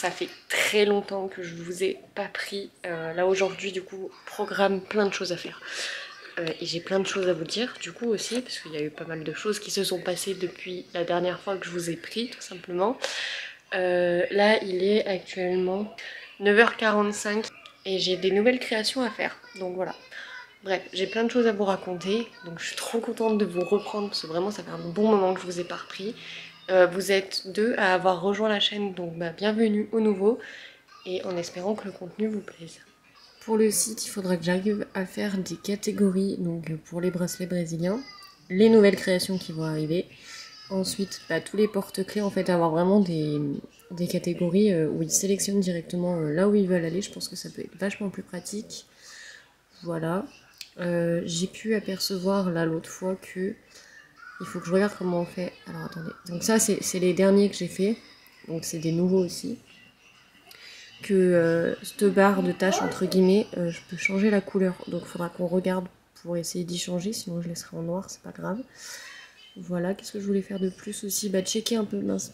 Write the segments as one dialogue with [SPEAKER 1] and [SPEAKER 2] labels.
[SPEAKER 1] ça fait très longtemps que je vous ai pas pris. Là aujourd'hui du coup, programme plein de choses à faire. Et j'ai plein de choses à vous dire du coup aussi, parce qu'il y a eu pas mal de choses qui se sont passées depuis la dernière fois que je vous ai pris tout simplement. Là il est actuellement 9h45 et j'ai des nouvelles créations à faire, donc voilà. Bref, j'ai plein de choses à vous raconter, donc je suis trop contente de vous reprendre parce que vraiment ça fait un bon moment que je vous ai pas repris. Vous êtes deux à avoir rejoint la chaîne, donc bah, bienvenue au nouveau et en espérant que le contenu vous plaise. Pour le site, il faudra que j'arrive à faire des catégories, donc pour les bracelets brésiliens, les nouvelles créations qui vont arriver. Ensuite, bah, tous les porte-clés, en fait, avoir vraiment des catégories où ils sélectionnent directement là où ils veulent aller. Je pense que ça peut être vachement plus pratique. Voilà. J'ai pu apercevoir là l'autre fois que il faut que je regarde comment on fait. Alors attendez. Donc ça c'est les derniers que j'ai fait. Donc c'est des nouveaux aussi. Que cette barre de tâches entre guillemets, je peux changer la couleur. Donc il faudra qu'on regarde pour essayer d'y changer. Sinon je laisserai en noir, c'est pas grave. Voilà, qu'est-ce que je voulais faire de plus aussi? Bah checker un peu mince,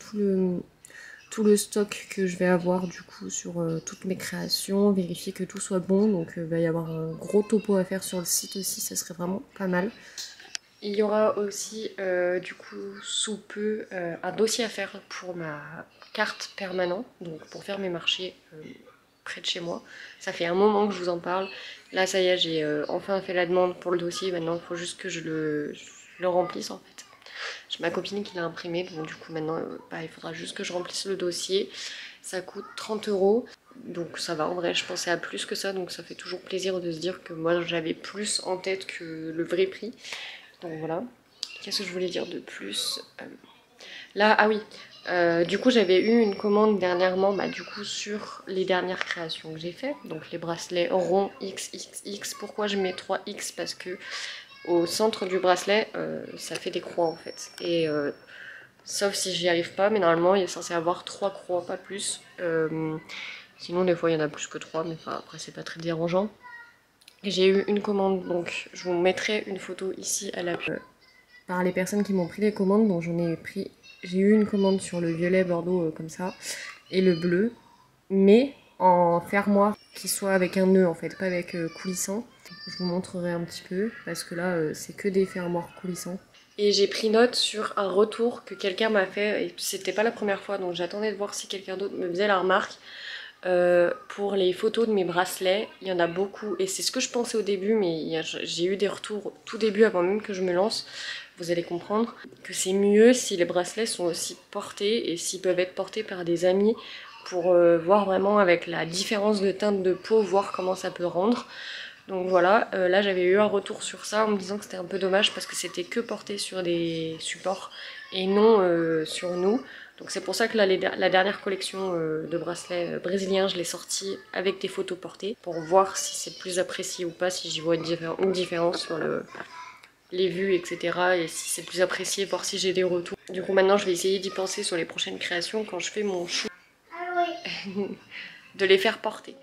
[SPEAKER 1] tout le stock que je vais avoir du coup sur toutes mes créations, vérifier que tout soit bon, donc il va y avoir un gros topo à faire sur le site aussi, ça serait vraiment pas mal. Il y aura aussi du coup sous peu un dossier à faire pour ma carte permanente, donc pour faire mes marchés près de chez moi. Ça fait un moment que je vous en parle. Là ça y est, j'ai enfin fait la demande pour le dossier, maintenant il faut juste que je le remplisse en fait. J'ai ma copine qui l'a imprimé, donc du coup maintenant bah, il faudra juste que je remplisse le dossier. Ça coûte 30 €, donc ça va en vrai, je pensais à plus que ça, donc ça fait toujours plaisir de se dire que moi j'avais plus en tête que le vrai prix. Donc voilà. Qu'est-ce que je voulais dire de plus là, ah oui, du coup j'avais eu une commande dernièrement bah, du coup sur les dernières créations que j'ai fait, donc les bracelets ronds XXX. Pourquoi je mets 3X? Parce que au centre du bracelet, ça fait des croix en fait. Et sauf si j'y arrive pas, mais normalement il est censé avoir 3 croix, pas plus. Sinon des fois il y en a plus que 3, mais enfin, après c'est pas très dérangeant. J'ai eu une commande, donc je vous mettrai une photo ici à l'appui. Par les personnes qui m'ont pris les commandes, donc j'ai eu une commande sur le violet bordeaux comme ça, et le bleu, mais en fermoir qui soit avec un nœud en fait, pas avec coulissant. Je vous montrerai un petit peu parce que là c'est que des fermoirs coulissants. Et j'ai pris note sur un retour que quelqu'un m'a fait, et c'était pas la première fois, donc j'attendais de voir si quelqu'un d'autre me faisait la remarque. Pour les photos de mes bracelets, il y en a beaucoup, et c'est ce que je pensais au début, mais j'ai eu des retours tout début avant même que je me lance. Vous allez comprendre que c'est mieux si les bracelets sont aussi portés et s'ils peuvent être portés par des amis pour voir vraiment avec la différence de teinte de peau, voir comment ça peut rendre. Donc voilà, là j'avais eu un retour sur ça en me disant que c'était un peu dommage parce que c'était que porté sur des supports et non sur nous. Donc c'est pour ça que là, la dernière collection de bracelets brésiliens, je l'ai sortie avec des photos portées pour voir si c'est plus apprécié ou pas, si j'y vois une différence sur les vues, etc. Et si c'est plus apprécié, voir si j'ai des retours. Du coup maintenant je vais essayer d'y penser sur les prochaines créations quand je fais mon chou. De les faire porter.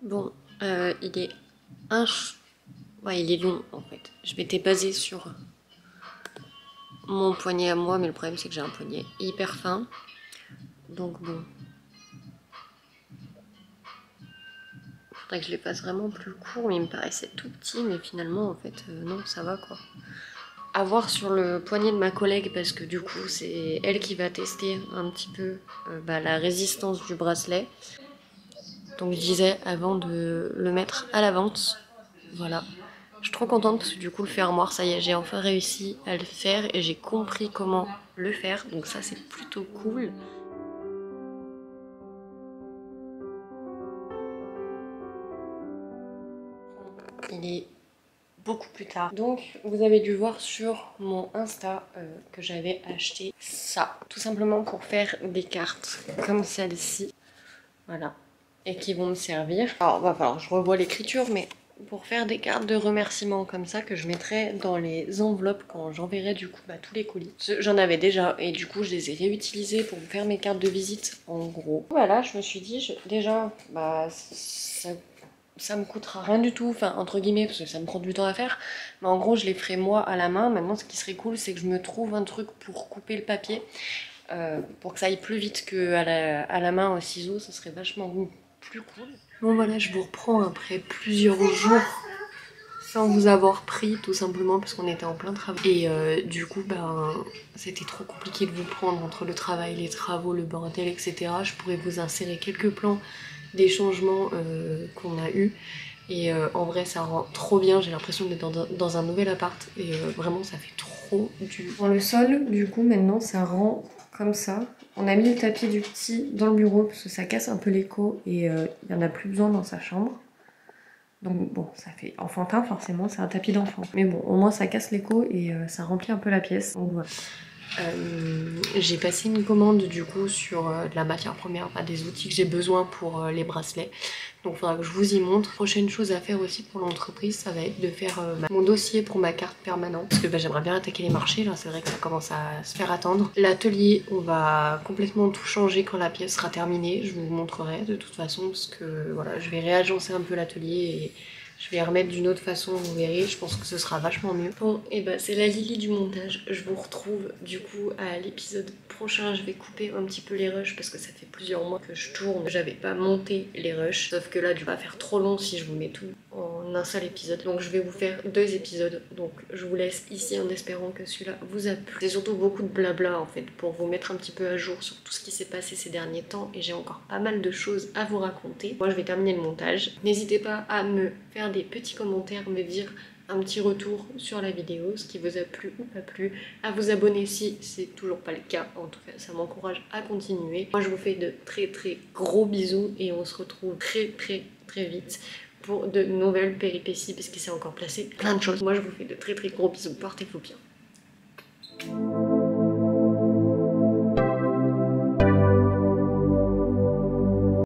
[SPEAKER 1] Bon, il est ouais, il est long en fait. Je m'étais basée sur mon poignet à moi, mais le problème c'est que j'ai un poignet hyper fin. Donc bon. Faudrait que je les fasse vraiment plus courts, mais il me paraissait tout petit, mais finalement en fait non, ça va quoi. À voir sur le poignet de ma collègue parce que du coup c'est elle qui va tester un petit peu bah, la résistance du bracelet. Donc je disais avant de le mettre à la vente, voilà. Je suis trop contente parce que du coup le fermoir, ça y est, j'ai enfin réussi à le faire et j'ai compris comment le faire, donc ça c'est plutôt cool. Il est beaucoup plus tard. Donc vous avez dû voir sur mon Insta que j'avais acheté ça, tout simplement pour faire des cartes comme celle-ci, voilà, et qui vont me servir. Alors va falloir que je revoie l'écriture, mais pour faire des cartes de remerciement comme ça que je mettrai dans les enveloppes quand j'enverrai du coup tous les colis. J'en avais déjà et du coup je les ai réutilisés pour faire mes cartes de visite en gros. Voilà, je me suis dit déjà ça me coûtera rien du tout, enfin entre guillemets parce que ça me prend du temps à faire, mais en gros je les ferai moi à la main. Maintenant ce qui serait cool c'est que je me trouve un truc pour couper le papier pour que ça aille plus vite que à la main au ciseau, ça serait vachement plus cool. Bon voilà, je vous reprends après plusieurs jours sans vous avoir pris, tout simplement parce qu'on était en plein travail. Et du coup, c'était trop compliqué de vous prendre entre le travail, les travaux, le bordel, etc. Je pourrais vous insérer quelques plans des changements qu'on a eu. Et en vrai, ça rend trop bien. J'ai l'impression d'être dans un nouvel appart. Et vraiment, ça fait trop du... Dans le sol, du coup, maintenant, ça rend comme ça. On a mis le tapis du petit dans le bureau parce que ça casse un peu l'écho et il n'y en a plus besoin dans sa chambre. Donc bon, ça fait enfantin forcément, c'est un tapis d'enfant. Mais bon, au moins ça casse l'écho et ça remplit un peu la pièce. Donc voilà. J'ai passé une commande du coup sur de la matière première, des outils que j'ai besoin pour les bracelets. Donc il faudra que je vous y montre. Prochaine chose à faire aussi pour l'entreprise, ça va être de faire mon dossier pour ma carte permanente. Parce que j'aimerais bien attaquer les marchés, là c'est vrai que ça commence à se faire attendre. L'atelier, on va complètement tout changer quand la pièce sera terminée. Je vous montrerai de toute façon parce que voilà, je vais réagencer un peu l'atelier et je vais remettre d'une autre façon, vous verrez, je pense que ce sera vachement mieux. Bon, et c'est la Lily du montage. Je vous retrouve du coup à l'épisode prochain. Je vais couper un petit peu les rushs parce que ça fait plusieurs mois que je tourne. J'avais pas monté les rushs, sauf que là, du coup, ça va faire trop long si je vous mets tout en un seul épisode. Donc je vais vous faire 2 épisodes. Donc je vous laisse ici en espérant que celui-là vous a plu. C'est surtout beaucoup de blabla en fait pour vous mettre un petit peu à jour sur tout ce qui s'est passé ces derniers temps et j'ai encore pas mal de choses à vous raconter. Moi je vais terminer le montage. N'hésitez pas à me faire des petits commentaires, me dire un petit retour sur la vidéo, ce qui vous a plu ou pas plu, à vous abonner si c'est toujours pas le cas, en tout cas ça m'encourage à continuer. Moi je vous fais de très gros bisous et on se retrouve très vite pour de nouvelles péripéties parce qu'il s'est encore placé plein de choses. Moi je vous fais de très gros bisous, portez-vous bien.